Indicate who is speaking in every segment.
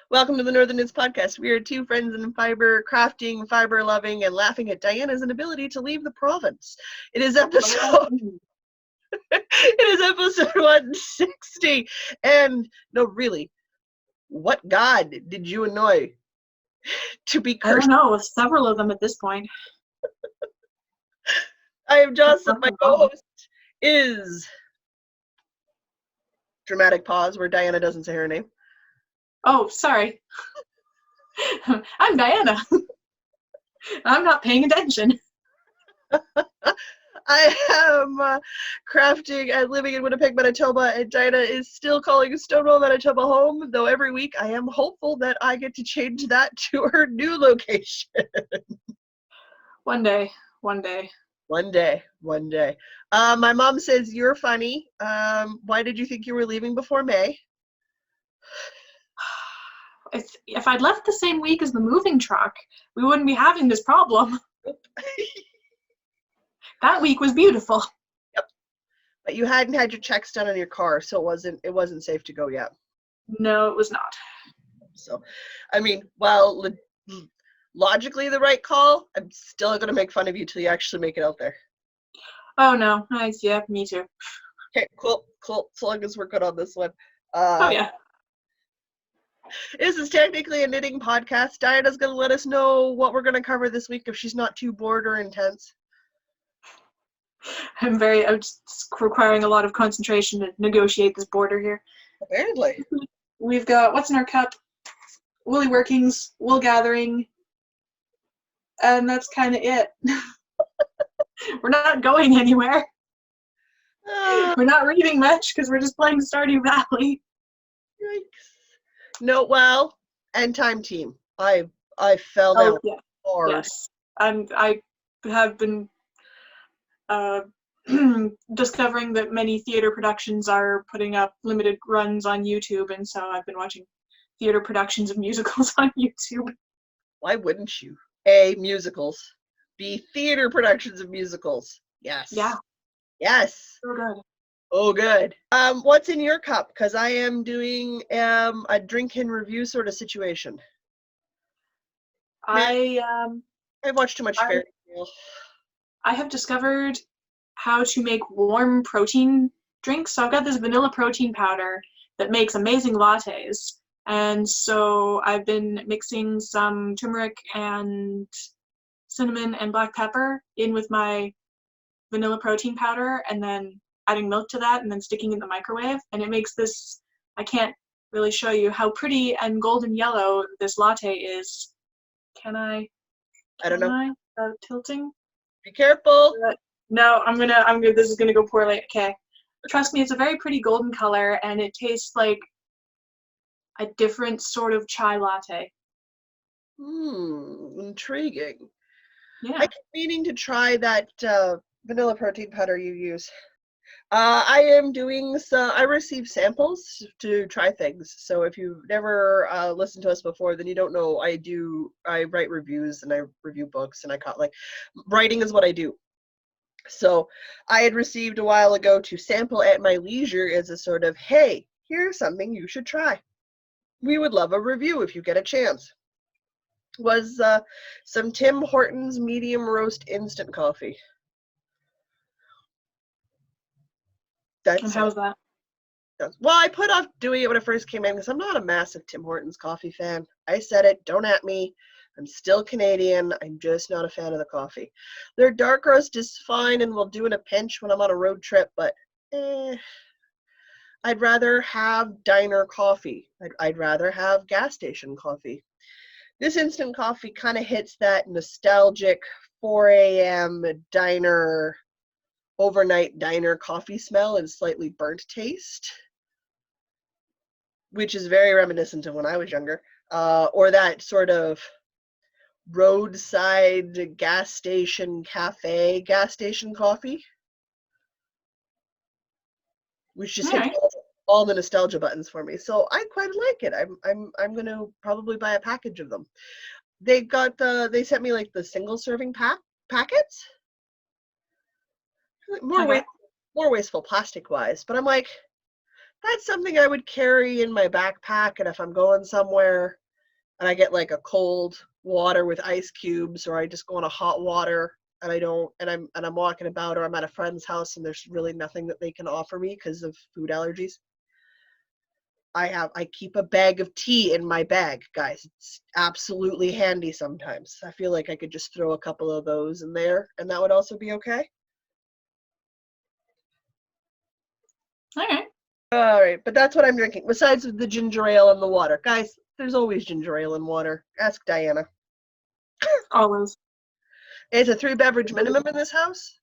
Speaker 1: Welcome to the Northern Knits Podcast. We are two friends in fiber, crafting, fiber loving, and laughing at Diana's inability to leave the province. It is episode it is episode 160. And no, really, what god did you annoy to be
Speaker 2: I
Speaker 1: cursed?
Speaker 2: don't know, several of them at this point.
Speaker 1: I am Jocelyn. My co-host is dramatic pause where Diana doesn't say her name.
Speaker 2: Oh, sorry. I'm Diana. I'm not paying attention.
Speaker 1: I am crafting and living in Winnipeg, Manitoba, and Diana is still calling Stonewall, Manitoba home, though every week I am hopeful that I get to change that to her new location.
Speaker 2: One day.
Speaker 1: One day. My mom says, you're funny. Why did you think you were leaving before May?
Speaker 2: If I'd left the same week as the moving truck, we wouldn't be having this problem. That week was beautiful.
Speaker 1: Yep. But you hadn't had your checks done on your car, so it wasn't safe to go yet.
Speaker 2: No, it was not.
Speaker 1: So, I mean, well, logically the right call, I'm still going to make fun of you till you actually make it out there.
Speaker 2: Oh, no. Nice. Yeah, me too.
Speaker 1: Okay, cool. So long as we're good on this one.
Speaker 2: Oh, yeah.
Speaker 1: This is technically a knitting podcast. Diana's going to let us know what we're going to cover this week if she's not too bored or intense.
Speaker 2: I'm just requiring a lot of concentration to negotiate this border here.
Speaker 1: Apparently.
Speaker 2: We've got What's in Our Cup, Woolly Workings, Wool Gathering, and that's kind of it. We're not going anywhere. We're not reading much because we're just playing Stardew Valley.
Speaker 1: Yikes. No, well, End Time Team. I fell down hard.
Speaker 2: Yes, and I have been discovering that many theater productions are putting up limited runs on YouTube, and so I've been watching theater productions of musicals on YouTube.
Speaker 1: Why wouldn't you? A, musicals. B, theater productions of musicals. Yes.
Speaker 2: Yeah.
Speaker 1: Yes.
Speaker 2: So good.
Speaker 1: Oh, good. What's in your cup? Because I am doing a drink and review sort of situation.
Speaker 2: I
Speaker 1: watched too much Fairy Tail.
Speaker 2: I have discovered how to make warm protein drinks. So I've got this vanilla protein powder that makes amazing lattes. And so I've been mixing some turmeric and cinnamon and black pepper in with my vanilla protein powder and then adding milk to that and then sticking in the microwave. And it makes this, I can't really show you how pretty and golden yellow this latte is. Can I?
Speaker 1: I don't know.
Speaker 2: Tilting?
Speaker 1: Be careful.
Speaker 2: No, I'm gonna, this is gonna go poorly. Okay. Trust me, it's a very pretty golden color and it tastes like a different sort of chai latte.
Speaker 1: Intriguing.
Speaker 2: Yeah.
Speaker 1: I keep meaning to try that vanilla protein powder you use. I am doing I receive samples to try things. So if you've never listened to us before, then you don't know I write reviews and I review books and writing is what I do. So I had received a while ago to sample at my leisure as a sort of, hey, here's something you should try. We would love a review if you get a chance. Was some Tim Hortons medium roast instant coffee.
Speaker 2: And how's that?
Speaker 1: Well, I put off doing it when it first came in because I'm not a massive Tim Hortons coffee fan. I said it, don't at me. I'm still Canadian. I'm just not a fan of the coffee. Their dark roast is fine and will do in a pinch when I'm on a road trip, but I'd rather have diner coffee. I'd rather have gas station coffee. This instant coffee kind of hits that nostalgic 4 a.m. overnight diner coffee smell and slightly burnt taste, which is very reminiscent of when I was younger, or that sort of roadside gas station coffee, which just hits all the nostalgia buttons for me. So I quite like it. I'm going to probably buy a package of them. They sent me like the single serving packets. More wasteful plastic wise, but I'm like, that's something I would carry in my backpack. And if I'm going somewhere and I get like a cold water with ice cubes, or I just go on a hot water and I don't, and I'm walking about, or I'm at a friend's house and there's really nothing that they can offer me because of food allergies. I keep a bag of tea in my bag, guys. It's absolutely handy sometimes. I feel like I could just throw a couple of those in there and that would also be okay.
Speaker 2: Okay.
Speaker 1: All right, but that's what I'm drinking. Besides the ginger ale and the water. Guys, there's always ginger ale and water. Ask Diana.
Speaker 2: Always.
Speaker 1: It's a 3-beverage minimum in this house.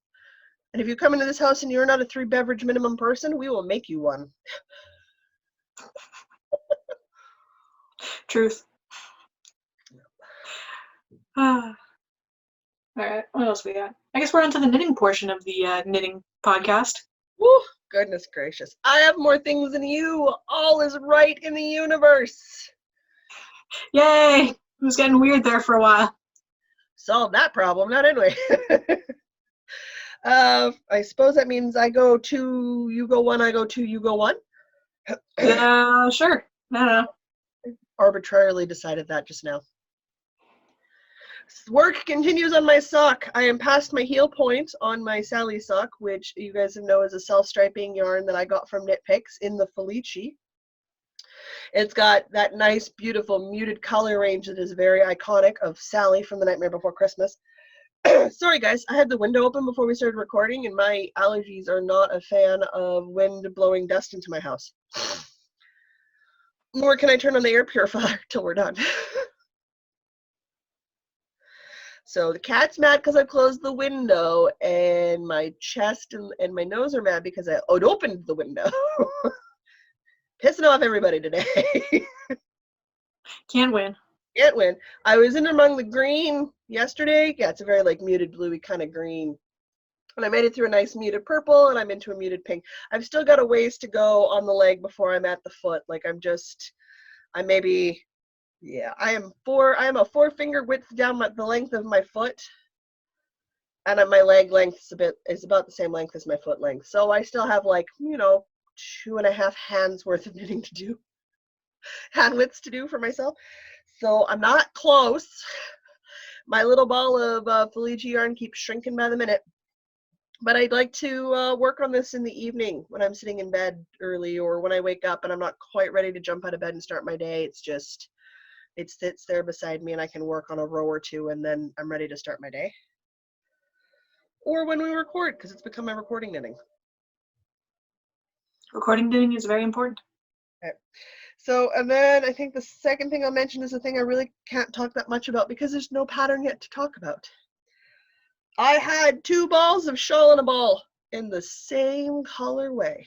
Speaker 1: And if you come into this house and you're not a 3-beverage minimum person, we will make you one.
Speaker 2: Truth. All right. What else we got? I guess we're on to the knitting portion of the knitting podcast.
Speaker 1: Woo, goodness gracious. I have more things than you. All is right in the universe.
Speaker 2: Yay! It was getting weird there for a while.
Speaker 1: Solve that problem, not anyway. I suppose that means I go 2, you go 1, I go 2, you go 1.
Speaker 2: Yeah, sure. I don't know.
Speaker 1: Arbitrarily decided that just now. Work continues on my sock. I am past my heel point on my Sally sock, which you guys know is a self-striping yarn that I got from Knit Picks in the Felici. It's got that nice, beautiful, muted color range that is very iconic of Sally from The Nightmare Before Christmas. Sorry, guys, I had the window open before we started recording, and my allergies are not a fan of wind blowing dust into my house. Nor can I turn on the air purifier till we're done. So the cat's mad because I closed the window, and my chest and my nose are mad because I opened the window. Pissing off everybody today.
Speaker 2: Can't win.
Speaker 1: Can't win. I was in among the green yesterday. Yeah, it's a very like muted bluey kind of green. And I made it through a nice muted purple, and I'm into a muted pink. I've still got a ways to go on the leg before I'm at the foot. Like I am a 4-finger width down the length of my foot, and my leg length is about the same length as my foot length. So I still have 2.5 hands worth of knitting to do, hand widths to do for myself. So I'm not close. My little ball of Felici yarn keeps shrinking by the minute. But I'd like to work on this in the evening when I'm sitting in bed early, or when I wake up and I'm not quite ready to jump out of bed and start my day. It sits there beside me and I can work on a row or two and then I'm ready to start my day. Or when we record, because it's become my recording knitting.
Speaker 2: Recording knitting is very important.
Speaker 1: Okay. So, and then I think the second thing I'll mention is the thing I really can't talk that much about because there's no pattern yet to talk about. I had 2 balls of Shawl in a Ball in the same colorway.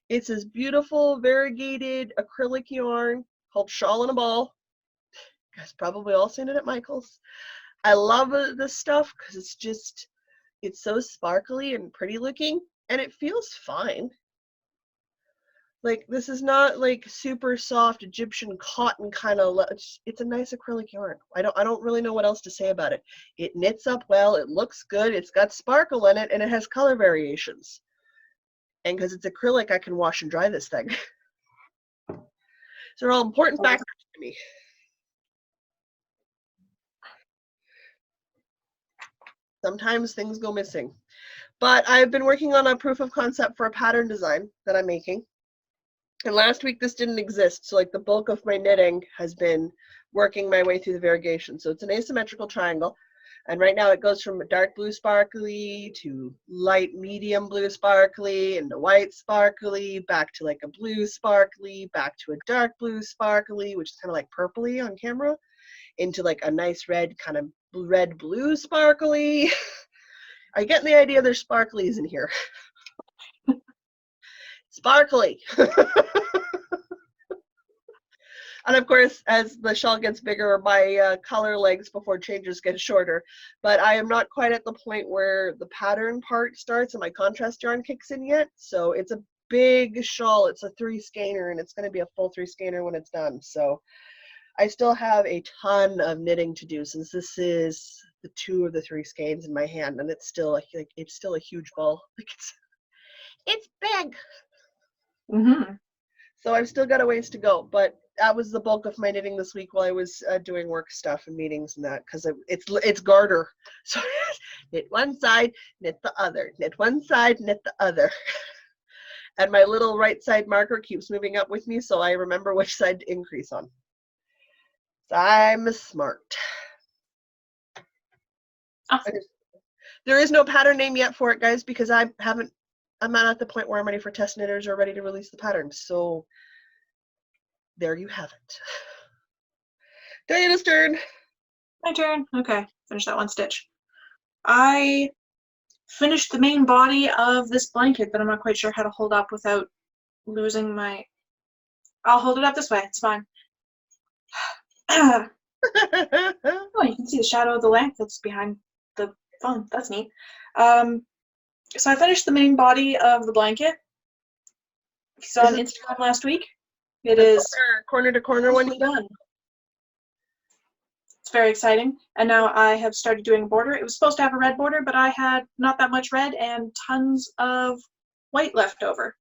Speaker 1: It's this beautiful variegated acrylic yarn called Shawl in a Ball. You guys probably all seen it at Michael's. I love this stuff because it's so sparkly and pretty looking, and it feels fine. Like, this is not like super soft Egyptian cotton kind of, it's a nice acrylic yarn. I don't really know what else to say about it. It knits up well, it looks good, it's got sparkle in it, and it has color variations. And because it's acrylic, I can wash and dry this thing. So they're all important factors to me. Sometimes things go missing. But I've been working on a proof of concept for a pattern design that I'm making. And last week this didn't exist, so like the bulk of my knitting has been working my way through the variegation. So it's an asymmetrical triangle, and right now it goes from a dark blue sparkly to light medium blue sparkly into white sparkly, back to like a blue sparkly, back to a dark blue sparkly, which is kind of like purpley on camera, into like a nice red kind of red blue sparkly. Are you getting the idea? There's sparklies in here. Sparkly. And of course, as the shawl gets bigger, my color legs before changes get shorter. But I am not quite at the point where the pattern part starts and my contrast yarn kicks in yet. So it's a big shawl. It's a 3 skeiner, and it's going to be a full 3 skeiner when it's done. So I still have a ton of knitting to do, since this is the 2 of the 3 skeins in my hand, and it's still a huge ball. Like it's big.
Speaker 2: Mm-hmm.
Speaker 1: So I've still got a ways to go, but that was the bulk of my knitting this week while I was doing work stuff and meetings and that, because it's garter. So knit one side, knit the other, knit one side, knit the other. And my little right side marker keeps moving up with me, so I remember which side to increase on. So I'm smart.
Speaker 2: Awesome.
Speaker 1: There is no pattern name yet for it, guys, because I'm not at the point where I'm ready for test knitters or ready to release the patterns. So there you have it. Diana's turn.
Speaker 2: My turn. Okay, finish that one stitch. I finished the main body of this blanket, but I'm not quite sure how to hold up without losing my... I'll hold it up this way. It's fine. Oh, you can see the shadow of the lamp that's behind the phone. That's neat. So I finished the main body of the blanket. If you saw on Instagram last week, it is
Speaker 1: corner to corner one.
Speaker 2: Done. It's very exciting. And now I have started doing a border. It was supposed to have a red border, but I had not that much red and tons of white left over.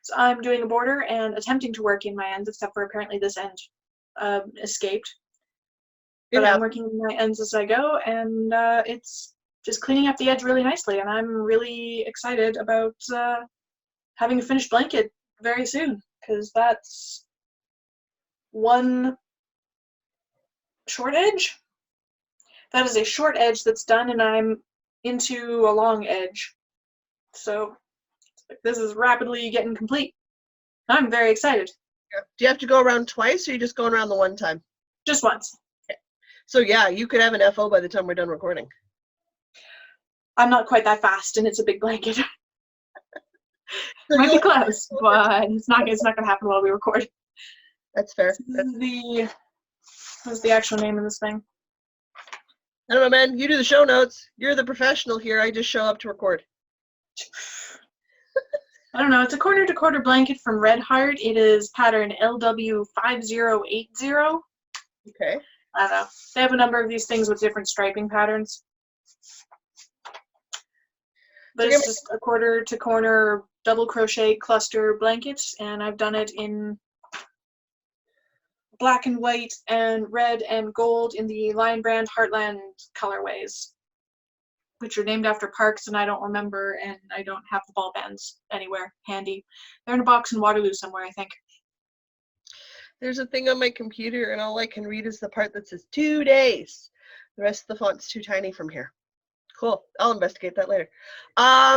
Speaker 2: So I'm doing a border and attempting to work in my ends, except for apparently this end escaped. But I'm working my ends as I go, and it's just cleaning up the edge really nicely. And I'm really excited about having a finished blanket very soon, because that's one short edge. That is a short edge that's done, and I'm into a long edge. So this is rapidly getting complete. I'm very excited.
Speaker 1: Do you have to go around twice, or are you just going around the one time?
Speaker 2: Just once.
Speaker 1: Okay. So yeah, you could have an FO by the time we're done recording.
Speaker 2: I'm not quite that fast, and it's a big blanket. Might be close, but it's not going to happen while we record.
Speaker 1: That's fair.
Speaker 2: What's the actual name of this thing?
Speaker 1: I don't know, man. You do the show notes. You're the professional here. I just show up to record.
Speaker 2: I don't know. It's a quarter to quarter blanket from Red Heart. It is pattern LW5080.
Speaker 1: Okay.
Speaker 2: I don't know. They have a number of these things with different striping patterns. But it's just a quarter to corner double crochet cluster blanket, and I've done it in black and white and red and gold in the Lion Brand Heartland colorways, which are named after parks, and I don't remember, and I don't have the ball bands anywhere handy. They're in a box in Waterloo somewhere, I think.
Speaker 1: There's a thing on my computer, and all I can read is the part that says 2 days. The rest of the font's too tiny from here. Cool. I'll investigate that later. I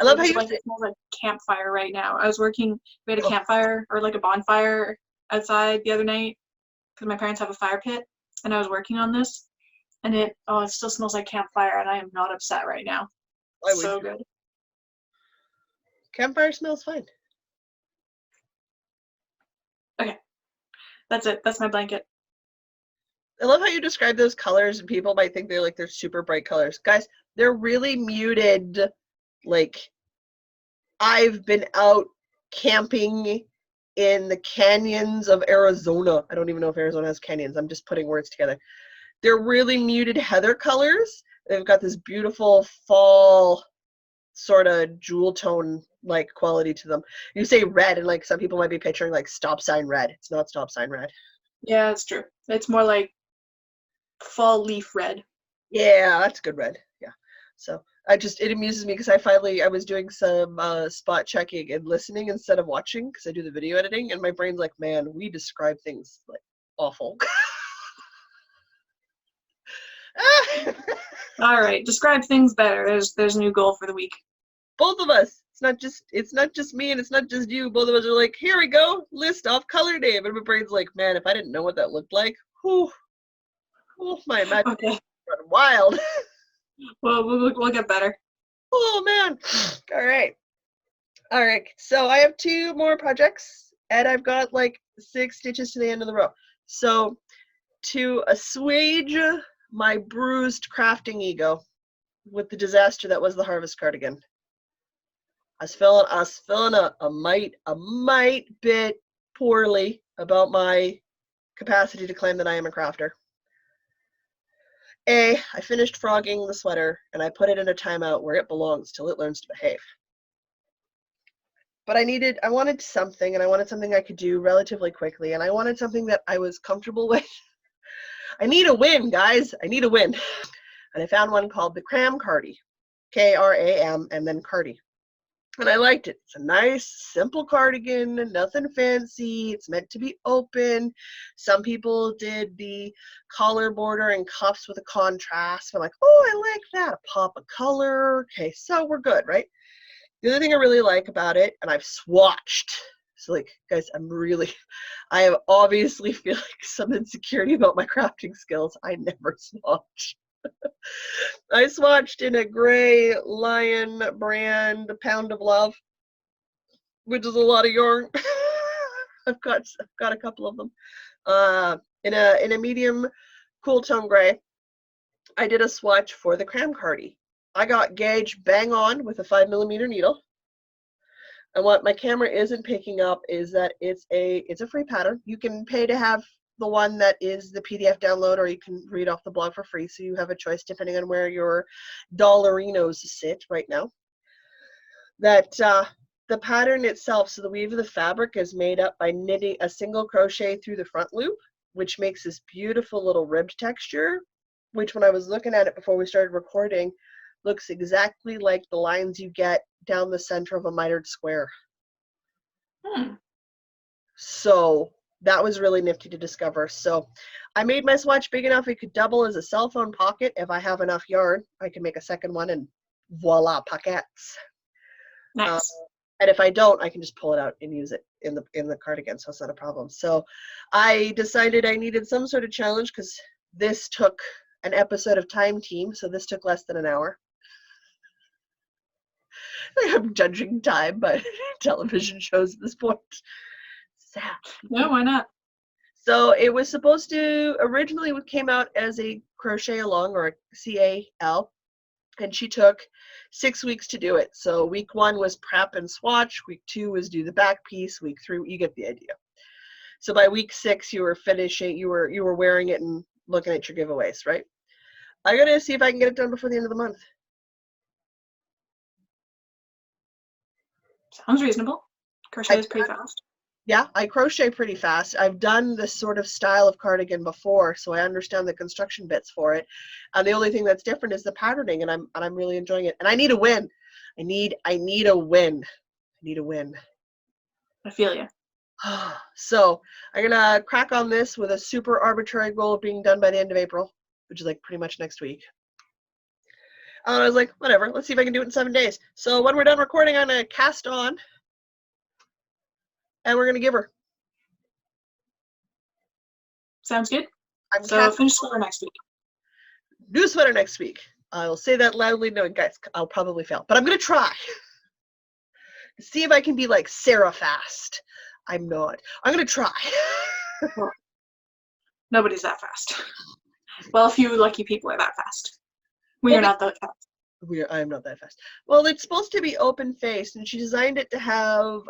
Speaker 1: love how you say
Speaker 2: it smells like campfire right now. I was working, we had a campfire, or like a bonfire outside the other night, because my parents have a fire pit, and I was working on this, and it still smells like campfire, and I am not upset right now. So good.
Speaker 1: Campfire smells fine.
Speaker 2: Okay. That's it. That's my blanket.
Speaker 1: I love how you describe those colors, and people might think they're super bright colors. Guys, they're really muted. Like, I've been out camping in the canyons of Arizona. I don't even know if Arizona has canyons. I'm just putting words together. They're really muted heather colors. They've got this beautiful fall sort of jewel tone like quality to them. You say red, and like some people might be picturing like stop sign red. It's not stop sign red.
Speaker 2: Yeah, that's true. It's more like fall leaf red.
Speaker 1: Yeah, that's good red. Yeah. So it amuses me because I was doing some spot checking and listening instead of watching because I do the video editing, and my brain's like, man, we describe things like awful.
Speaker 2: All right, describe things better. There's a new goal for the week.
Speaker 1: Both of us. It's not just me and it's not just you. Both of us are like, here we go, list off color name, and my brain's like, man, if I didn't know what that looked like, my imagination run wild.
Speaker 2: Well, we'll get better.
Speaker 1: Oh man! All right. So I have 2 more projects, and I've got like 6 stitches to the end of the row. So to assuage my bruised crafting ego with the disaster that was the harvest cardigan, I was feeling a mite bit poorly about my capacity to claim that I am a crafter. I finished frogging the sweater, and I put it in a timeout where it belongs till it learns to behave. but I wanted something, and I wanted something I could do relatively quickly, and I wanted something that I was comfortable with. I need a win, guys. I need a win. And I found one called the Kram Cardi, Kram, and then Cardi. And I liked it. It's a nice, simple cardigan, nothing fancy. It's meant to be open. Some people did the collar border and cuffs with a contrast. I'm like, oh, I like that. A pop of color. Okay, so we're good, right? The other thing I really like about it, and I've swatched. So, like, guys, I have obviously feel like some insecurity about my crafting skills. I never swatch. I swatched in a gray Lion brand Pound of Love, which is a lot of yarn. I've got a couple of them. In a medium cool tone gray. I did a swatch for the Kram Cardi. I got gauge bang on with a 5mm needle. And what my camera isn't picking up is that it's a free pattern. You can pay to have the one that is the PDF download, or you can read off the blog for free. So you have a choice depending on where your dollarinos sit right now. That the pattern itself, so the weave of the fabric is made up by knitting a single crochet through the front loop, which makes this beautiful little ribbed texture, which when I was looking at it before we started recording, looks exactly like the lines you get down the center of a mitered square. So that was really nifty to discover. So I made my swatch big enough it could double as a cell phone pocket. If I have enough yarn, I can make a second one, and voila, pockets.
Speaker 2: Nice.
Speaker 1: And if I don't, I can just pull it out and use it in the cardigan, so it's not a problem. So I decided I needed some sort of challenge because this took an episode of Time Team, so this took less than an hour. I'm judging time by television shows at this point. Sad.
Speaker 2: No, why not?
Speaker 1: So it was supposed to, originally it came out as a crochet along, or a CAL, and she took 6 weeks to do it. So week 1 was prep and swatch, week 2 was do the back piece, week 3, you get the idea. So by week 6 you were finishing, you were wearing it and looking at your giveaways, right? I gotta see if I can get it done before the end of the month.
Speaker 2: Sounds reasonable. Crochet is pretty fast.
Speaker 1: Yeah, I crochet pretty fast. I've done this sort of style of cardigan before, so I understand the construction bits for it. And the only thing that's different is the patterning, and I'm really enjoying it. And I need a win. I need a win. I need a win.
Speaker 2: I feel you.
Speaker 1: So I'm gonna crack on this with a super arbitrary goal of being done by the end of April, which is like pretty much next week. And I was like, whatever, let's see if I can do it in 7 days. So when we're done recording, I'm gonna cast on, and we're gonna give her.
Speaker 2: Sounds good.
Speaker 1: I'm
Speaker 2: so finish sweater next week.
Speaker 1: New sweater next week. I'll say that loudly, knowing, guys, I'll probably fail, but I'm gonna try. See if I can be like Sarah fast. I'm not. I'm gonna try.
Speaker 2: Nobody's that fast. Well, a few lucky people are that fast. We are not that fast.
Speaker 1: I'm not that fast. Well, it's supposed to be open faced, and she designed it to have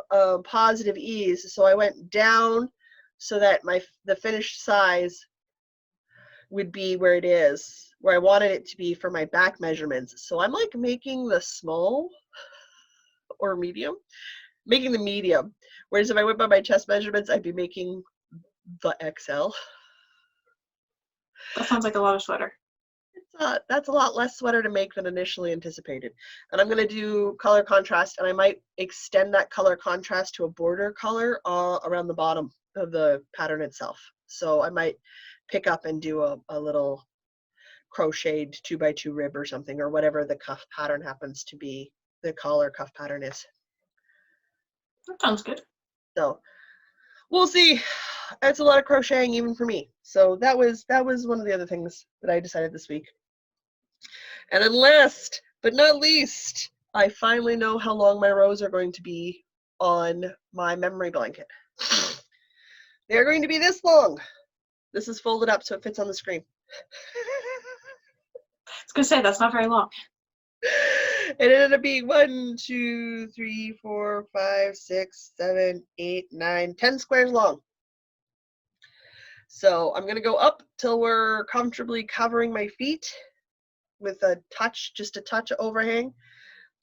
Speaker 1: positive ease. So I went down so that the finished size would be where it is, where I wanted it to be for my back measurements. So I'm like making the small or medium, making the medium. Whereas if I went by my chest measurements, I'd be making the XL.
Speaker 2: That sounds like a lot of sweater.
Speaker 1: That's a lot less sweater to make than initially anticipated. And I'm going to do color contrast, and I might extend that color contrast to a border color around the bottom of the pattern itself. So I might pick up and do a little crocheted 2x2 rib or something, or whatever the cuff pattern happens to be, the collar cuff pattern is.
Speaker 2: That sounds good.
Speaker 1: So we'll see. It's a lot of crocheting even for me. So that was one of the other things that I decided this week. And then last but not least, I finally know how long my rows are going to be on my memory blanket. They're going to be this long. This is folded up so it fits on the screen.
Speaker 2: I was going to say, that's not very long.
Speaker 1: It ended up being 1, 2, 3, 4, 5, 6, 7, 8, 9, 10 squares long. So I'm going to go up till we're comfortably covering my feet with just a touch overhang.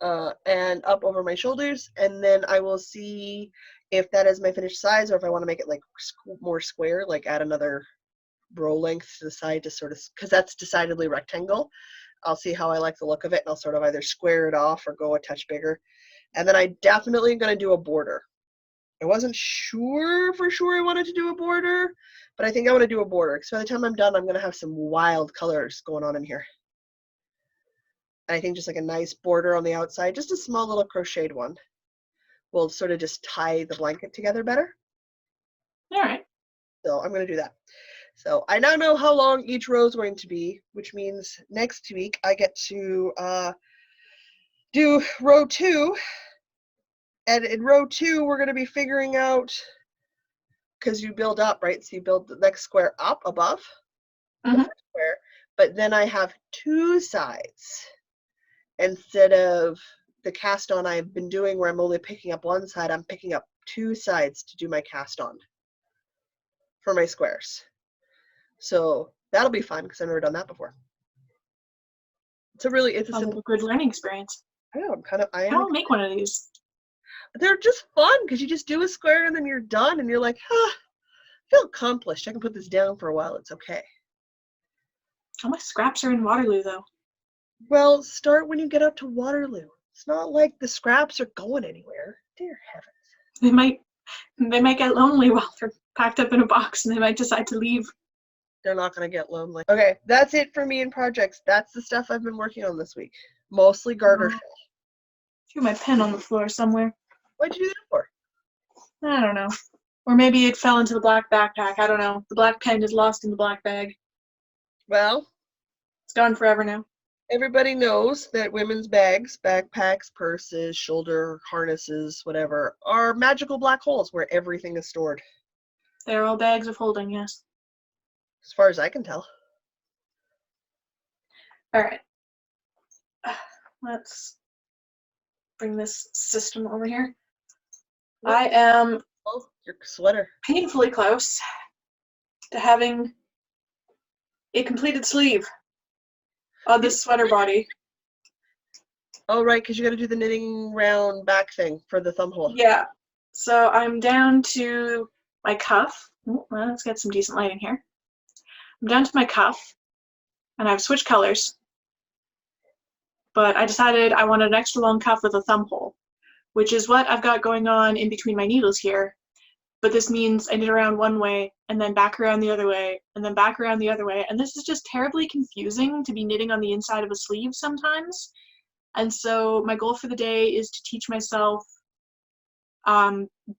Speaker 1: and up over my shoulders, and then I will see if that is my finished size or if I want to make it like more square, like add another row length to the side to sort of, because that's decidedly rectangle. I'll see how I like the look of it, and I'll sort of either square it off or go a touch bigger. And then I definitely am going to do a border. I wasn't sure for sure I wanted to do a border, but I think I want to do a border because by the time I'm done, I'm going to have some wild colors going on in here. And I think just like a nice border on the outside, just a small little crocheted one, will sort of just tie the blanket together better.
Speaker 2: All right.
Speaker 1: So I'm going to do that. So I now know how long each row is going to be, which means next week I get to do row 2. And in row 2, we're going to be figuring out, because you build up, right? So you build the next square up above the first square, but then I have 2 sides instead of the cast on I've been doing where I'm only picking up one side. I'm picking up 2 sides to do my cast on for my squares. So that'll be fun because I've never done that before. It's a simple,
Speaker 2: good learning experience.
Speaker 1: I know,
Speaker 2: I'll make one of these.
Speaker 1: They're just fun because you just do a square and then you're done and you're like, I feel accomplished. I can put this down for a while. It's okay.
Speaker 2: All my scraps are in Waterloo, though.
Speaker 1: Well, start when you get up to Waterloo. It's not like the scraps are going anywhere. Dear heavens.
Speaker 2: They might get lonely while they're packed up in a box, and they might decide to leave.
Speaker 1: They're not going to get lonely. Okay, that's it for me in projects. That's the stuff I've been working on this week. Mostly garter shell.
Speaker 2: Threw my pen on the floor somewhere.
Speaker 1: What'd you do that for?
Speaker 2: I don't know. Or maybe it fell into the black backpack. I don't know. The black pen is lost in the black bag.
Speaker 1: Well,
Speaker 2: it's gone forever now.
Speaker 1: Everybody knows that women's bags, backpacks, purses, shoulder harnesses, whatever, are magical black holes where everything is stored.
Speaker 2: They're all bags of holding, yes.
Speaker 1: As far as I can tell.
Speaker 2: All right. Let's bring this system over here. I am
Speaker 1: your sweater.
Speaker 2: Painfully close to having a completed sleeve on this sweater body.
Speaker 1: Oh, right, because you got to do the knitting round back thing for the thumb hole.
Speaker 2: Yeah. So I'm down to my cuff. Well, let's get some decent lighting here. I'm down to my cuff, and I've switched colors. But I decided I wanted an extra long cuff with a thumb hole, which is what I've got going on in between my needles here. But this means I knit around one way, and then back around the other way, and then back around the other way. And this is just terribly confusing to be knitting on the inside of a sleeve sometimes. And so my goal for the day is to teach myself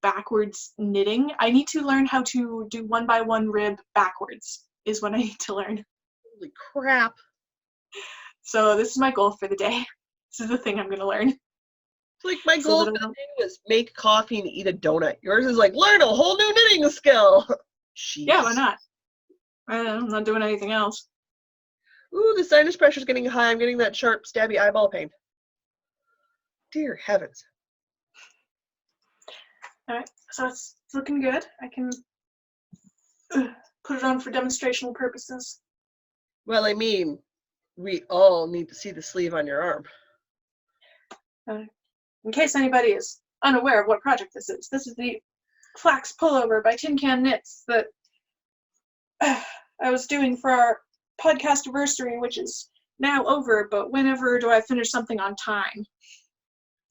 Speaker 2: backwards knitting. I need to learn how to do 1x1 rib backwards is what I need to learn.
Speaker 1: Holy crap.
Speaker 2: So this is my goal for the day. This is the thing I'm going to learn.
Speaker 1: It's like my goal for the day was make coffee and eat a donut. Yours is like learn a whole new knitting skill. Jeez.
Speaker 2: Yeah, why not? I'm not doing anything else.
Speaker 1: Ooh, the sinus pressure is getting high. I'm getting that sharp, stabby eyeball pain. Dear heavens.
Speaker 2: All right, so it's looking good. I can put it on for demonstrational purposes.
Speaker 1: Well, I mean, we all need to see the sleeve on your arm.
Speaker 2: In case anybody is unaware of what project this is the flax pullover by Tin Can Knits that I was doing for our podcast anniversary, which is now over, but whenever do I finish something on time?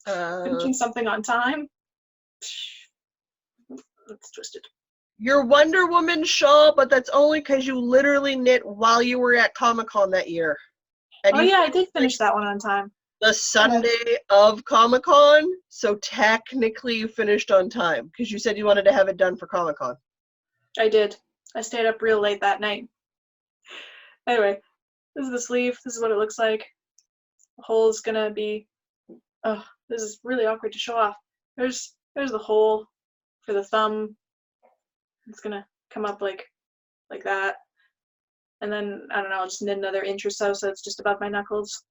Speaker 2: Finishing something on time? It's twisted.
Speaker 1: Your Wonder Woman shawl, but that's only because you literally knit while you were at Comic-Con that year. And
Speaker 2: oh yeah, I did finish that one on time.
Speaker 1: The Sunday of Comic-Con, so technically you finished on time because you said you wanted to have it done for Comic-Con.
Speaker 2: I did. I stayed up real late that night. Anyway, this is the sleeve. This is what it looks like. The hole is gonna be. Oh, this is really awkward to show off. There's the hole for the thumb. It's gonna come up like that, and then I don't know. I'll just knit another inch or so it's just above my knuckles,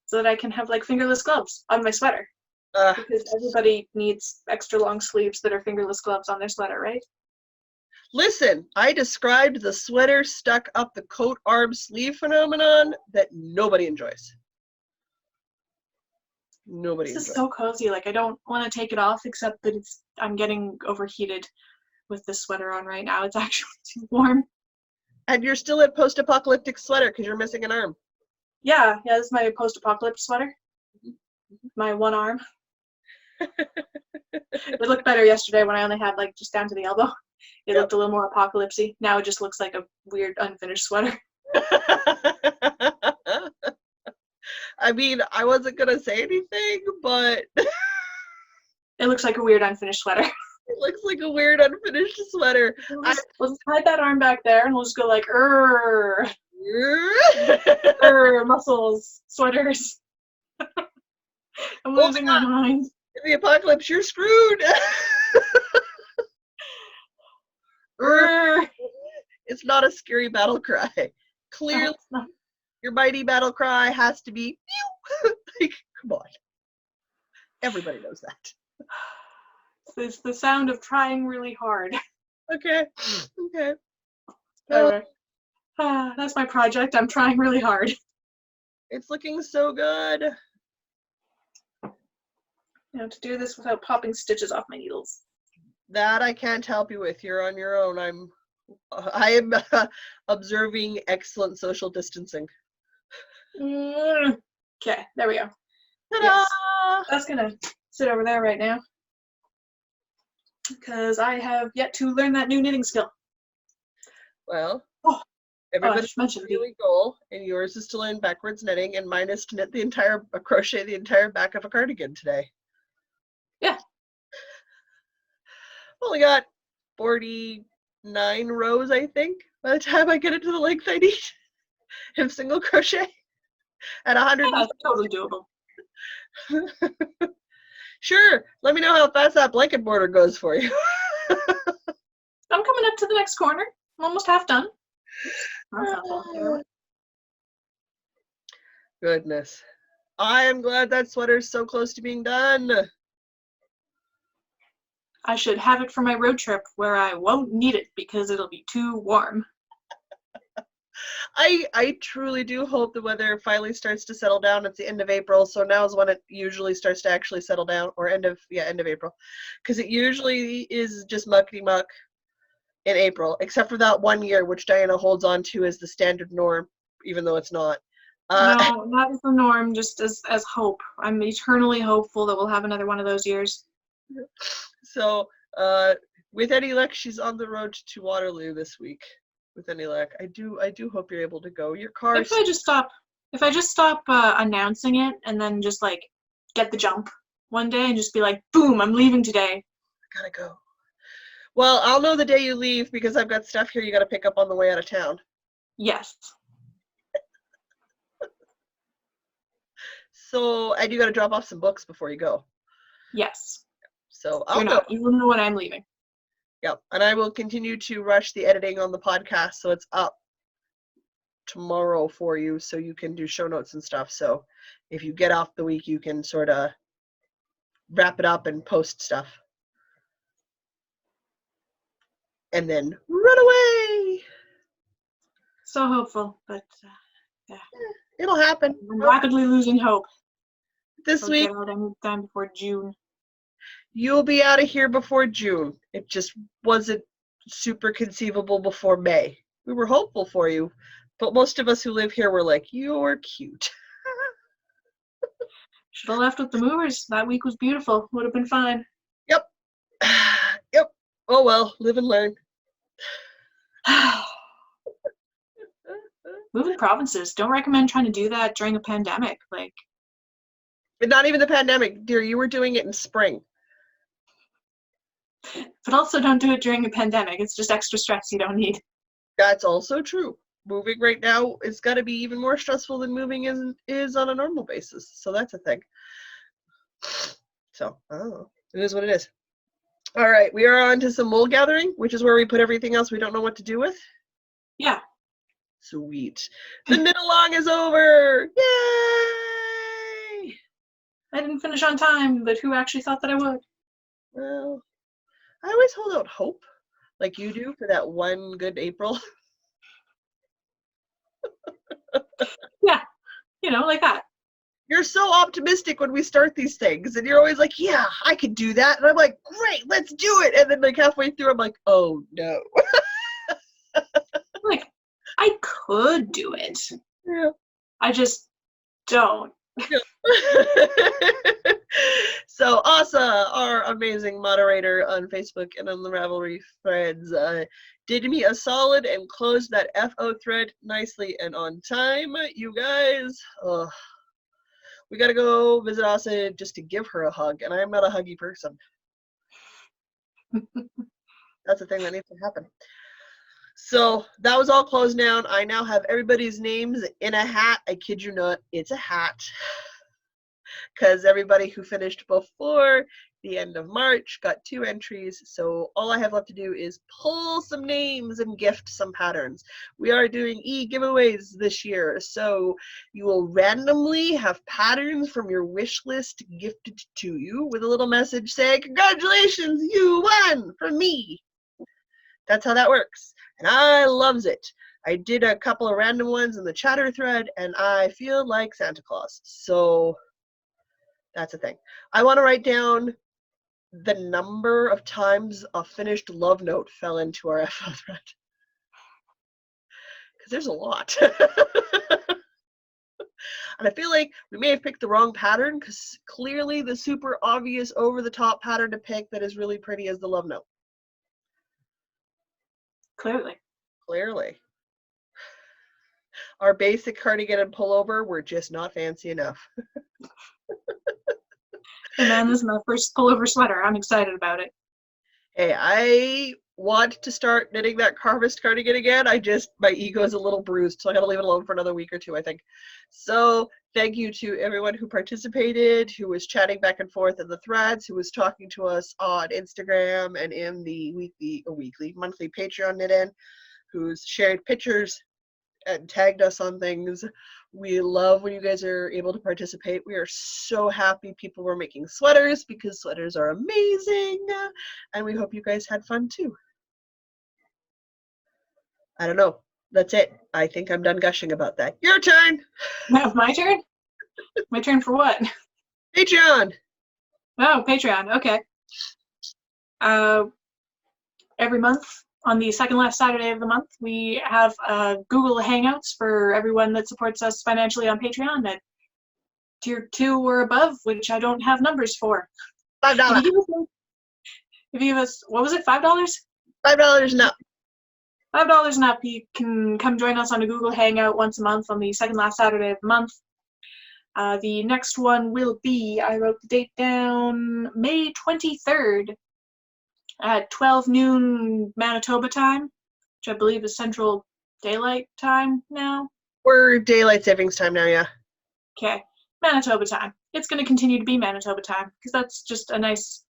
Speaker 2: so that I can have like fingerless gloves on my sweater. Because everybody needs extra long sleeves that are fingerless gloves on their sweater, right?
Speaker 1: Listen, I described the sweater stuck up the coat arm sleeve phenomenon that nobody enjoys. Nobody
Speaker 2: This is
Speaker 1: enjoys.
Speaker 2: so cozy. Like, I don't want to take it off, except that I'm getting overheated with this sweater on right now. It's actually too warm.
Speaker 1: And you're still at post-apocalyptic sweater because you're missing an arm.
Speaker 2: Yeah, this is my post-apocalypse sweater. My one arm. It looked better yesterday when I only had like just down to the elbow. It looked a little more apocalypsy. Now it just looks like a weird unfinished sweater.
Speaker 1: I mean, I wasn't gonna say anything, but
Speaker 2: It looks like a weird unfinished sweater.
Speaker 1: it looks like a weird unfinished sweater.
Speaker 2: We'll just hide that arm back there and we'll just go like, muscles, sweaters. I'm losing my mind.
Speaker 1: In the apocalypse, you're screwed. It's not a scary battle cry. Clearly, your mighty battle cry has to be like, come on. Everybody knows that.
Speaker 2: It's the sound of trying really hard.
Speaker 1: Okay.
Speaker 2: Anyway, that's my project. I'm trying really hard.
Speaker 1: It's looking so good.
Speaker 2: To do this without popping stitches off my needles.
Speaker 1: That I can't help you with. You're on your own. I am observing excellent social distancing.
Speaker 2: Okay, there we go.
Speaker 1: Ta-da!
Speaker 2: Yes. That's gonna sit over there right now because I have yet to learn that new knitting skill.
Speaker 1: Well,
Speaker 2: I
Speaker 1: everybody's
Speaker 2: just mentioned
Speaker 1: daily goal, and yours is to learn backwards knitting, and mine is to knit crochet the entire back of a cardigan today.
Speaker 2: Yeah.
Speaker 1: Only got 49 rows, I think, by the time I get it to the length I need of single crochet at 100.
Speaker 2: That's totally doable.
Speaker 1: Sure. Let me know how fast that blanket border goes for you.
Speaker 2: I'm coming up to the next corner. I'm almost half done.
Speaker 1: Goodness. I am glad that sweater's so close to being done.
Speaker 2: I should have it for my road trip where I won't need it because it'll be too warm.
Speaker 1: I truly do hope the weather finally starts to settle down at the end of April. So now is when it usually starts to actually settle down, or end of April, because it usually is just muckety muck in April, except for that one year which Diana holds on to as the standard norm, even though it's not.
Speaker 2: No, not as the norm, just as hope. I'm eternally hopeful that we'll have another one of those years.
Speaker 1: So with any luck, she's on the road to Waterloo this week. With any luck, I do hope you're able to go. Your car.
Speaker 2: If I just stop announcing it and then just like get the jump one day and just be like, boom, I'm leaving today.
Speaker 1: I gotta go. Well, I'll know the day you leave because I've got stuff here you gotta pick up on the way out of town.
Speaker 2: Yes.
Speaker 1: So, and you gotta drop off some books before you go.
Speaker 2: Yes.
Speaker 1: So I'll know.
Speaker 2: You know when I'm leaving.
Speaker 1: Yep, and I will continue to rush the editing on the podcast so it's up tomorrow for you so you can do show notes and stuff. So if you get off the week, you can sort of wrap it up and post stuff. And then run away!
Speaker 2: So hopeful, but yeah.
Speaker 1: It'll happen.
Speaker 2: I'm rapidly losing hope.
Speaker 1: This week,
Speaker 2: anytime before June.
Speaker 1: You'll be out of here before June. It just wasn't super conceivable before May. We were hopeful for you, but most of us who live here were like, you're cute.
Speaker 2: Should have left with the movers. That week was beautiful. Would have been fine.
Speaker 1: Yep. Yep. Oh well, live and learn.
Speaker 2: Moving provinces. Don't recommend trying to do that during a pandemic. But
Speaker 1: not even the pandemic, dear. You were doing it in spring.
Speaker 2: But also don't do it during a pandemic. It's just extra stress you don't need.
Speaker 1: That's also true. Moving right now is got to be even more stressful than moving is on a normal basis. So that's a thing. So, I don't know. It is what it is. All right, we are on to some wool gathering, which is where we put everything else we don't know what to do with.
Speaker 2: Yeah.
Speaker 1: Sweet. The knit along is over. Yay!
Speaker 2: I didn't finish on time, but who actually thought that I would?
Speaker 1: Well, I always hold out hope, like you do, for that one good April.
Speaker 2: Yeah, like that.
Speaker 1: you're so optimistic when we start these things, and you're always like, yeah, I could do that. And I'm like, great, let's do it. And then like halfway through, I'm like, oh no.
Speaker 2: Like, I could do it.
Speaker 1: Yeah.
Speaker 2: I just don't.
Speaker 1: So Asa, our amazing moderator on Facebook and on the Ravelry threads, did me a solid and closed that FO thread nicely and on time. You guys, we gotta go visit Asa just to give her a hug, and I'm not a huggy person. That's the thing that needs to happen. So that was all closed down. I now have everybody's names in a hat. I kid you not, it's a hat. Because everybody who finished before the end of March got 2 entries. So all I have left to do is pull some names and gift some patterns. We are doing e-giveaways this year. So you will randomly have patterns from your wish list gifted to you with a little message saying, congratulations, you won from me. That's how that works. And I loves it. I did a couple of random ones in the chatter thread, and I feel like Santa Claus. So that's the thing. I want to write down the number of times a finished love note fell into our FO thread. Because there's a lot. And I feel like we may have picked the wrong pattern, because clearly the super obvious over-the-top pattern to pick that is really pretty is the love note. Clearly. Our basic cardigan and pullover were just not fancy enough.
Speaker 2: Hey man, this is my first pullover sweater. I'm excited about it.
Speaker 1: Hey, I want to start knitting that Carvest cardigan again. My ego is a little bruised, so I gotta leave it alone for another week or two, I think. So thank you to everyone who participated, who was chatting back and forth in the threads, who was talking to us on Instagram and in the monthly Patreon knit-in, who's shared pictures and tagged us on things. We love when you guys are able to participate. We are so happy people were making sweaters, because sweaters are amazing, and we hope you guys had fun too. I don't know. That's it. I think I'm done gushing about that. Your turn.
Speaker 2: My turn? My turn for what?
Speaker 1: Patreon.
Speaker 2: Oh, Patreon. Okay. Every month, on the second last Saturday of the month, we have Google Hangouts for everyone that supports us financially on Patreon at tier 2 or above, which I don't have numbers for.
Speaker 1: $5.
Speaker 2: If you give us, what was it, $5?
Speaker 1: $5 and up.
Speaker 2: $5 and up, you can come join us on a Google Hangout once a month on the second last Saturday of the month. The next one will be, I wrote the date down, May 23rd at 12 noon Manitoba time, which I believe is Central Daylight Time now.
Speaker 1: We're daylight savings time now, yeah.
Speaker 2: Okay, Manitoba time. It's going to continue to be Manitoba time, because that's just a nice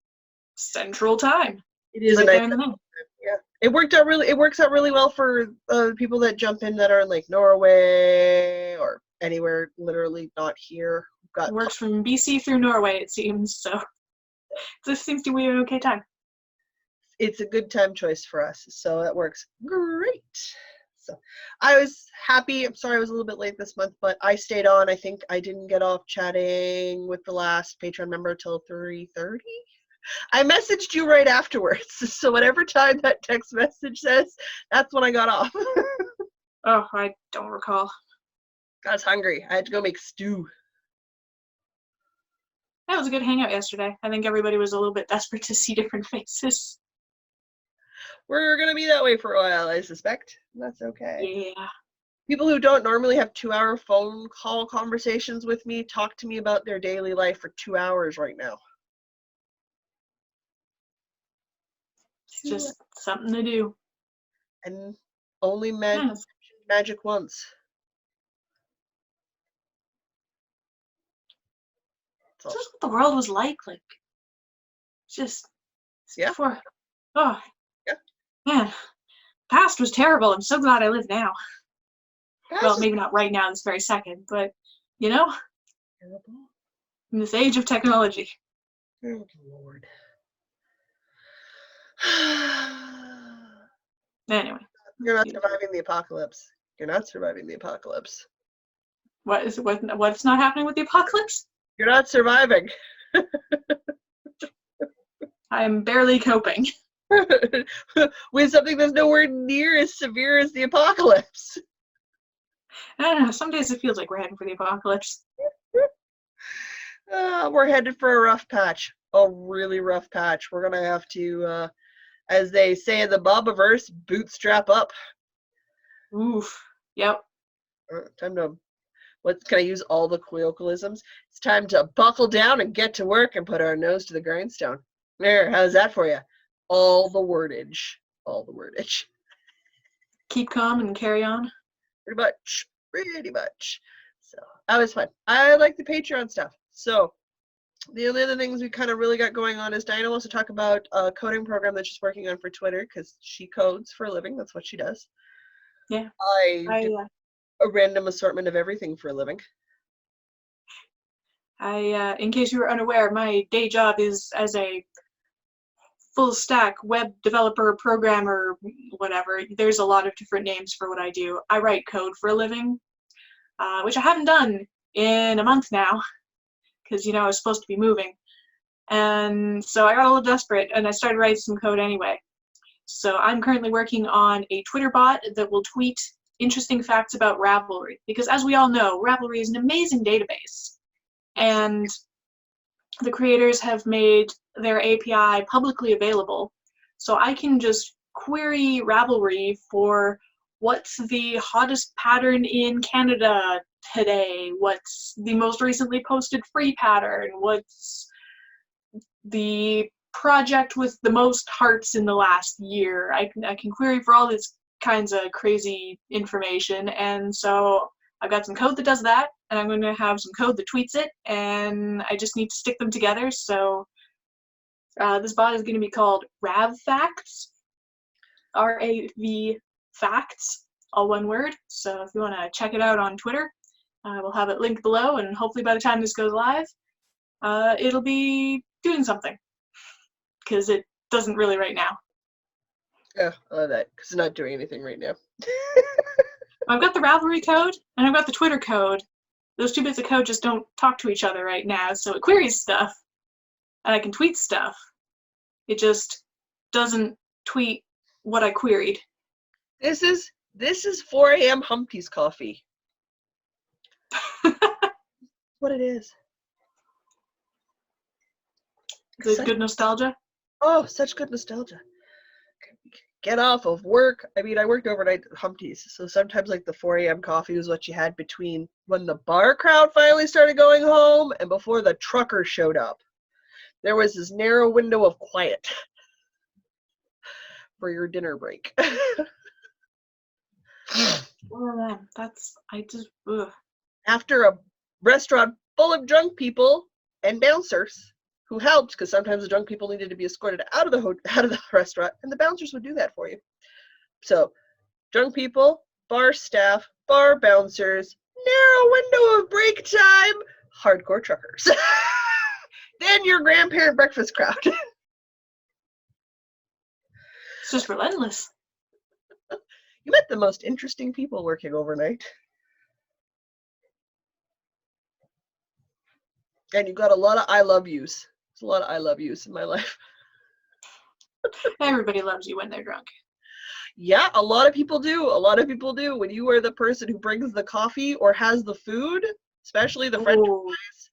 Speaker 2: central time.
Speaker 1: It is
Speaker 2: right
Speaker 1: a
Speaker 2: there
Speaker 1: nice
Speaker 2: in the name.
Speaker 1: Yeah. It works out really well for people that jump in that are in like Norway or anywhere literally not here.
Speaker 2: It works from BC through Norway, it seems, so this seems to be an okay time.
Speaker 1: It's a good time choice for us, so that works great. So I was happy. I'm sorry I was a little bit late this month, but I stayed on. I think I didn't get off chatting with the last Patreon member till 3:30. I messaged you right afterwards, so whatever time that text message says, that's when I got off.
Speaker 2: Oh, I don't recall.
Speaker 1: I was hungry. I had to go make stew.
Speaker 2: That was a good hangout yesterday. I think everybody was a little bit desperate to see different faces.
Speaker 1: We're going to be that way for a while, I suspect. That's okay.
Speaker 2: Yeah.
Speaker 1: People who don't normally have 2-hour phone call conversations with me talk to me about their daily life for 2 hours right now.
Speaker 2: It's just something to do.
Speaker 1: And only magic once.
Speaker 2: This is what the world was like just before. Oh,
Speaker 1: yeah.
Speaker 2: Man, past was terrible. I'm so glad I live now. Well, maybe not right now, this very second, but terrible. In this age of technology.
Speaker 1: Oh, Lord.
Speaker 2: Anyway.
Speaker 1: You're not surviving the apocalypse. You're not surviving the apocalypse.
Speaker 2: What's not happening with the apocalypse?
Speaker 1: You're not surviving.
Speaker 2: I'm barely coping.
Speaker 1: With something that's nowhere near as severe as the apocalypse.
Speaker 2: I don't know. Some days it feels like we're heading for the apocalypse.
Speaker 1: We're headed for a rough patch. A really rough patch. We're going to have to, as they say in the Bobaverse, bootstrap up.
Speaker 2: Oof. Yep.
Speaker 1: Time to, can I use all the colloquialisms? It's time to buckle down and get to work and put our nose to the grindstone. There, how's that for you? All the wordage. All the wordage.
Speaker 2: Keep calm and carry on.
Speaker 1: Pretty much. So that was fun. I like the Patreon stuff. So the only other things we kind of really got going on is Diana wants to talk about a coding program that she's working on for Twitter because she codes for a living. That's what she does.
Speaker 2: Yeah.
Speaker 1: I do a random assortment of everything for a living.
Speaker 2: In case you were unaware, my day job is as a full stack web developer, programmer, whatever. There's a lot of different names for what I do. I write code for a living, which I haven't done in a month now because, I was supposed to be moving. And so I got a little desperate and I started writing some code anyway. So I'm currently working on a Twitter bot that will tweet interesting facts about Ravelry, because as we all know, Ravelry is an amazing database. And the creators have made their API publicly available. So I can just query Ravelry for what's the hottest pattern in Canada today, what's the most recently posted free pattern, what's the project with the most hearts in the last year. I can query for all this kinds of crazy information, and so I've got some code that does that, and I'm going to have some code that tweets it, and I just need to stick them together. So this bot is going to be called RavFacts, R-A-V Facts, all one word. So if you want to check it out on Twitter, we'll have it linked below, and hopefully by the time this goes live, it'll be doing something, because it doesn't really right now.
Speaker 1: Yeah, I love that, because it's not doing anything right now.
Speaker 2: I've got the Ravelry code, and I've got the Twitter code. Those two bits of code just don't talk to each other right now, so it queries stuff, and I can tweet stuff. It just doesn't tweet what I queried.
Speaker 1: This is 4 a.m. Humpty's coffee. What it is.
Speaker 2: Is it good nostalgia?
Speaker 1: Oh, such good nostalgia. Get off of work. I mean, I worked overnight at Humpty's, so sometimes like the 4 a.m. coffee was what you had between when the bar crowd finally started going home and before the trucker showed up. There was this narrow window of quiet for your dinner break.
Speaker 2: Oh man, ugh.
Speaker 1: After a restaurant full of drunk people and bouncers who helped, because sometimes the drunk people needed to be escorted out of the restaurant, and the bouncers would do that for you. So, drunk people, bar staff, bar bouncers, narrow window of break time, hardcore truckers. Then your grandparent breakfast crowd.
Speaker 2: It's just relentless.
Speaker 1: You met the most interesting people working overnight. And you got a lot of I love yous. There's a lot of I love yous in my life.
Speaker 2: Everybody loves you when they're drunk.
Speaker 1: Yeah, a lot of people do. A lot of people do. When you are the person who brings the coffee or has the food, especially the French fries,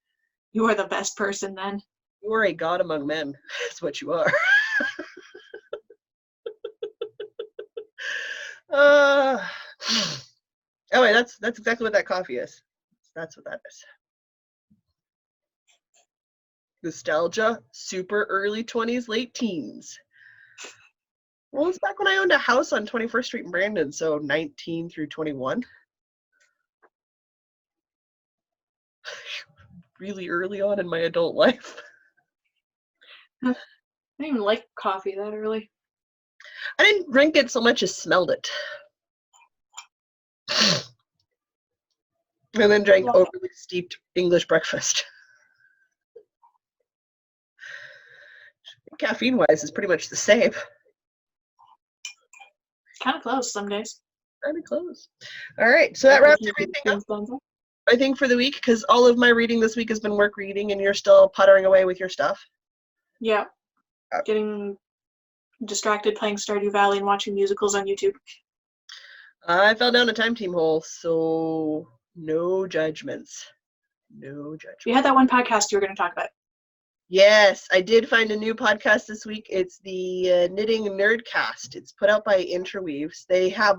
Speaker 2: you are the best person then.
Speaker 1: You are a god among men. That's what you are. Anyway, that's exactly what that coffee is. That's what that is. Nostalgia, super early 20s, late teens. Well, it's back when I owned a house on 21st Street in Brandon, so 19 through 21. Really early on in my adult life.
Speaker 2: I didn't even like coffee that early.
Speaker 1: I didn't drink it so much as smelled it. And then drank overly steeped English breakfast. Caffeine-wise, is pretty much the same.
Speaker 2: Kind of close some days.
Speaker 1: Kind of close. All right, so that wraps everything up. I think, for the week, because all of my reading this week has been work reading, and you're still puttering away with your stuff.
Speaker 2: Yeah. Getting distracted playing Stardew Valley and watching musicals on YouTube.
Speaker 1: I fell down a Time Team hole, so no judgments. No judgments.
Speaker 2: You had that one podcast you were going to talk about.
Speaker 1: Yes, I did find a new podcast this week. It's the Knitting Nerdcast. It's put out by Interweaves. They have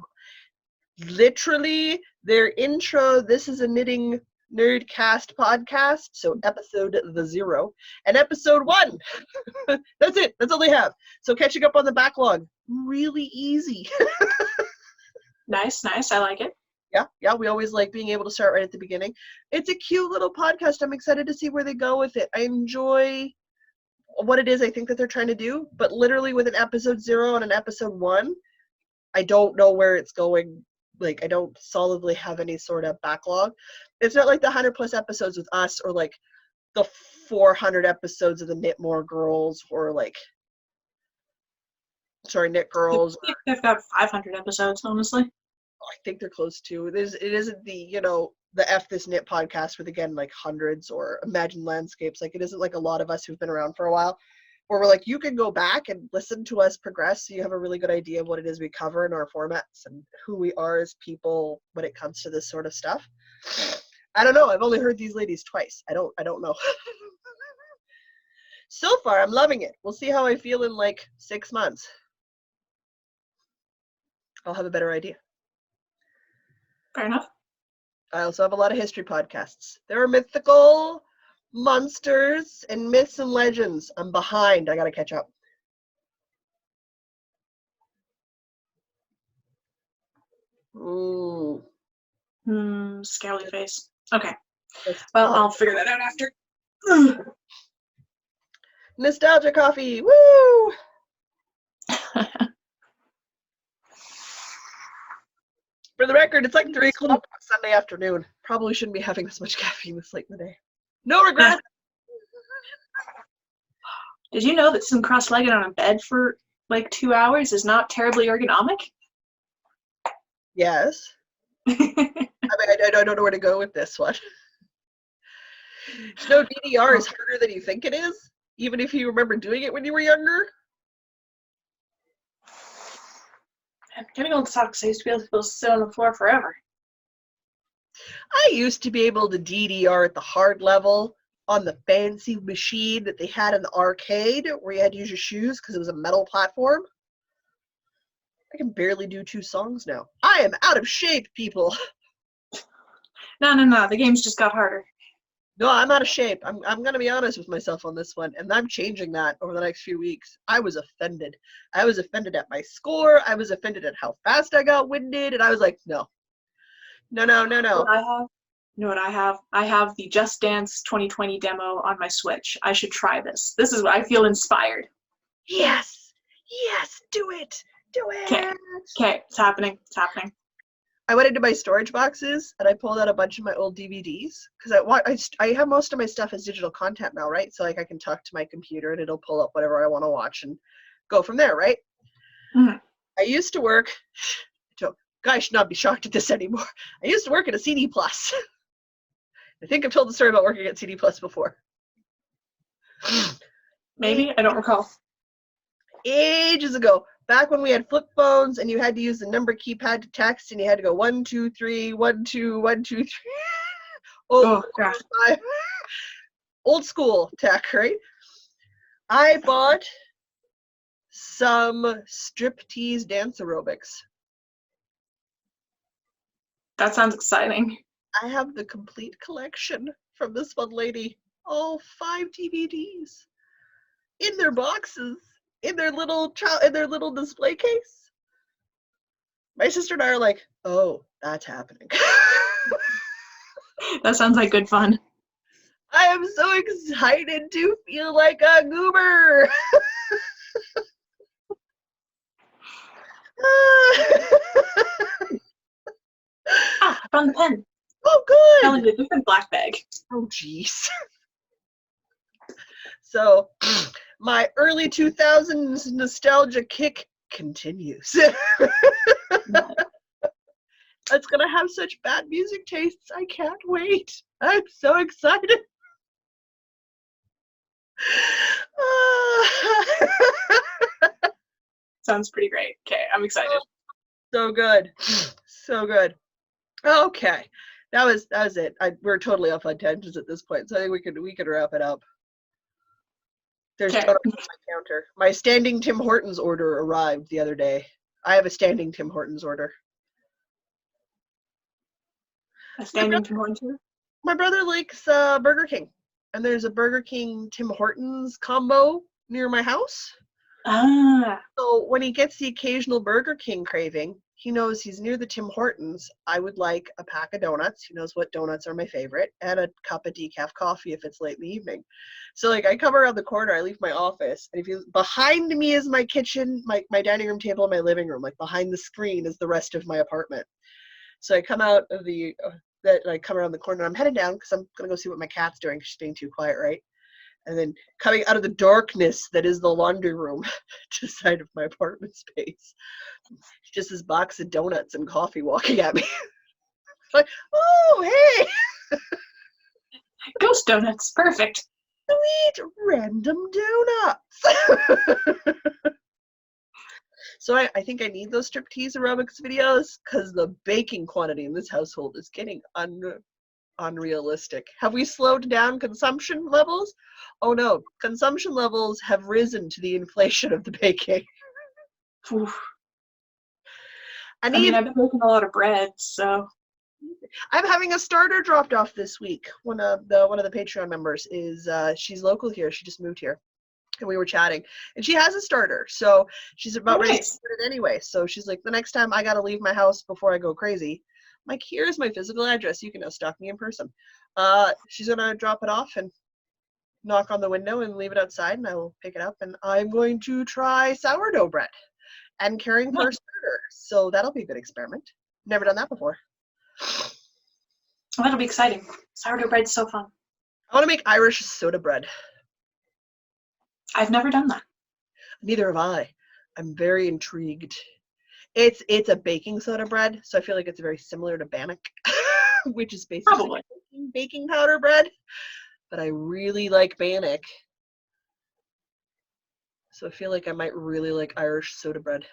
Speaker 1: literally their intro. This is a Knitting Nerdcast podcast, so episode 0 and episode 1. That's it. That's all they have. So catching up on the backlog, really easy.
Speaker 2: Nice. I like it.
Speaker 1: Yeah, we always like being able to start right at the beginning. It's a cute little podcast. I'm excited to see where they go with it. I enjoy what it is I think that they're trying to do, but literally with an episode 0 and an episode 1, I don't know where it's going. Like, I don't solidly have any sort of backlog. It's not like the 100+ episodes with us, or like the 400 episodes of the Knit More Girls, or like, Knit Girls.
Speaker 2: They've got 500 episodes, honestly.
Speaker 1: I think they're close to. It isn't the, the F This Knit podcast with, again, like hundreds, or Imagine Landscapes. Like, it isn't like a lot of us who've been around for a while, where we're like, you can go back and listen to us progress, so you have a really good idea of what it is we cover in our formats and who we are as people when it comes to this sort of stuff. I don't know. I've only heard these ladies twice. I don't know. So far, I'm loving it. We'll see how I feel in like 6 months. I'll have a better idea.
Speaker 2: Fair enough.
Speaker 1: I also have a lot of history podcasts. There are mythical monsters and myths and legends. I'm behind. I gotta catch up. Ooh.
Speaker 2: Scowly face. Okay. Well, I'll figure that out after.
Speaker 1: Nostalgia coffee. Woo! For the record, it's like 3 o'clock on Sunday afternoon. Probably shouldn't be having this much caffeine this late in the day. No regrets.
Speaker 2: Did you know that sitting cross-legged on a bed for like 2 hours is not terribly ergonomic?
Speaker 1: Yes. I don't know where to go with this one. DDR is harder than you think it is, even if you remember doing it when you were younger.
Speaker 2: I'm getting old socks. I used to be able to sit on the floor forever.
Speaker 1: I used to be able to DDR at the hard level on the fancy machine that they had in the arcade, where you had to use your shoes because it was a metal platform. I can barely do 2 songs now. I am out of shape, people.
Speaker 2: No. The games just got harder.
Speaker 1: No, I'm out of shape. I'm going to be honest with myself on this one, and I'm changing that over the next few weeks. I was offended. I was offended at my score. I was offended at how fast I got winded, and I was like, no. No.
Speaker 2: What I have? You know what I have? I have the Just Dance 2020 demo on my Switch. I should try this. This is what I feel inspired.
Speaker 1: Yes, do it.
Speaker 2: Okay, it's happening.
Speaker 1: I went into my storage boxes and I pulled out a bunch of my old DVDs, because I have most of my stuff as digital content now, right? So like I can talk to my computer and it'll pull up whatever I want to watch and go from there, right?
Speaker 2: Mm-hmm.
Speaker 1: I used to work. Guys should not be shocked at this anymore. I used to work at a CD Plus. I think I've told the story about working at CD Plus before.
Speaker 2: Maybe, I don't recall.
Speaker 1: Ages ago, back when we had flip phones and you had to use the number keypad to text, and you had to go 1 2 3 1 2 1 2 3.
Speaker 2: Oh gosh.
Speaker 1: Old school tech, right? I bought some striptease dance aerobics.
Speaker 2: That sounds exciting.
Speaker 1: I have the complete collection from this one lady. All 5 DVDs in their boxes, in their little display case. My sister and I are like, oh, that's happening.
Speaker 2: That sounds like good fun.
Speaker 1: I am so excited to feel like a goober.
Speaker 2: I found the pen.
Speaker 1: Oh, good.
Speaker 2: Telling you, different black bag.
Speaker 1: Oh, jeez. So, my early 2000s nostalgia kick continues. It's gonna have such bad music tastes. I can't wait. I'm so excited.
Speaker 2: Sounds pretty great. Okay, I'm excited.
Speaker 1: So good. So good. Okay. That was it. We're totally off on tangents at this point, so I think we could wrap it up. There's
Speaker 2: Okay.
Speaker 1: donuts on my counter. My standing Tim Hortons order arrived the other day. I have a standing Tim Hortons order.
Speaker 2: A standing Tim Hortons here?
Speaker 1: My brother likes Burger King, and there's a Burger King Tim Hortons combo near my house.
Speaker 2: Ah.
Speaker 1: So when he gets the occasional Burger King craving, he knows he's near the Tim Hortons. I would like a pack of donuts. He knows what donuts are my favorite, and a cup of decaf coffee if it's late in the evening. So like I come around the corner, I leave my office, and if you behind me is my kitchen, my dining room table, and my living room. Like behind the screen is the rest of my apartment. So I come out of I come around the corner. I'm headed down because I'm gonna go see what my cat's doing. She's being too quiet, right? And then coming out of the darkness that is the laundry room to the side of my apartment space, just this box of donuts and coffee walking at me. Like, oh, hey!
Speaker 2: Ghost donuts. Perfect.
Speaker 1: Sweet random donuts! So I think I need those striptease aerobics videos because the baking quantity in this household is getting unrealistic. Have we slowed down consumption levels? Oh no, consumption levels have risen to the inflation of the baking.
Speaker 2: Oof.
Speaker 1: I
Speaker 2: I mean,
Speaker 1: need.
Speaker 2: I've been making a lot of bread, so.
Speaker 1: I'm having a starter dropped off this week. One of the Patreon members is she's local here. She just moved here, and we were chatting, and she has a starter, so she's about ready to
Speaker 2: Nice.
Speaker 1: start it anyway. So she's like, the next time I gotta leave my house before I go crazy, I'm like, here's my physical address. You can now stalk me in person. She's gonna drop it off and knock on the window and leave it outside, and I will pick it up, and I'm going to try sourdough bread and caring for a starter. So that'll be a good experiment. Never done that before.
Speaker 2: Oh, that'll be exciting. Sourdough bread's so fun.
Speaker 1: I want to make Irish soda bread.
Speaker 2: I've never done that.
Speaker 1: Neither have I. I'm very intrigued. It's a baking soda bread, so I feel like it's very similar to Bannock, which is basically
Speaker 2: Probably.
Speaker 1: baking powder bread. But I really like Bannock, so I feel like I might really like Irish soda bread.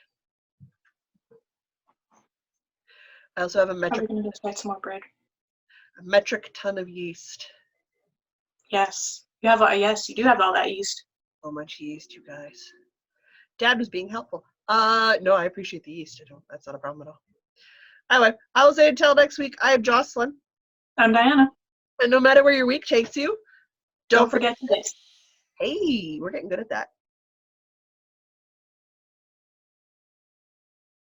Speaker 1: I also have a
Speaker 2: Probably gonna just get some more bread.
Speaker 1: metric ton of yeast.
Speaker 2: Yes. Yes, you do have all that yeast.
Speaker 1: So much yeast, you guys. Dad was being helpful. No, I appreciate the yeast. That's not a problem at all. Anyway, I will say until next week, I am Jocelyn.
Speaker 2: I'm Diana.
Speaker 1: And no matter where your week takes you,
Speaker 2: Don't forget this.
Speaker 1: Hey, we're getting good at that.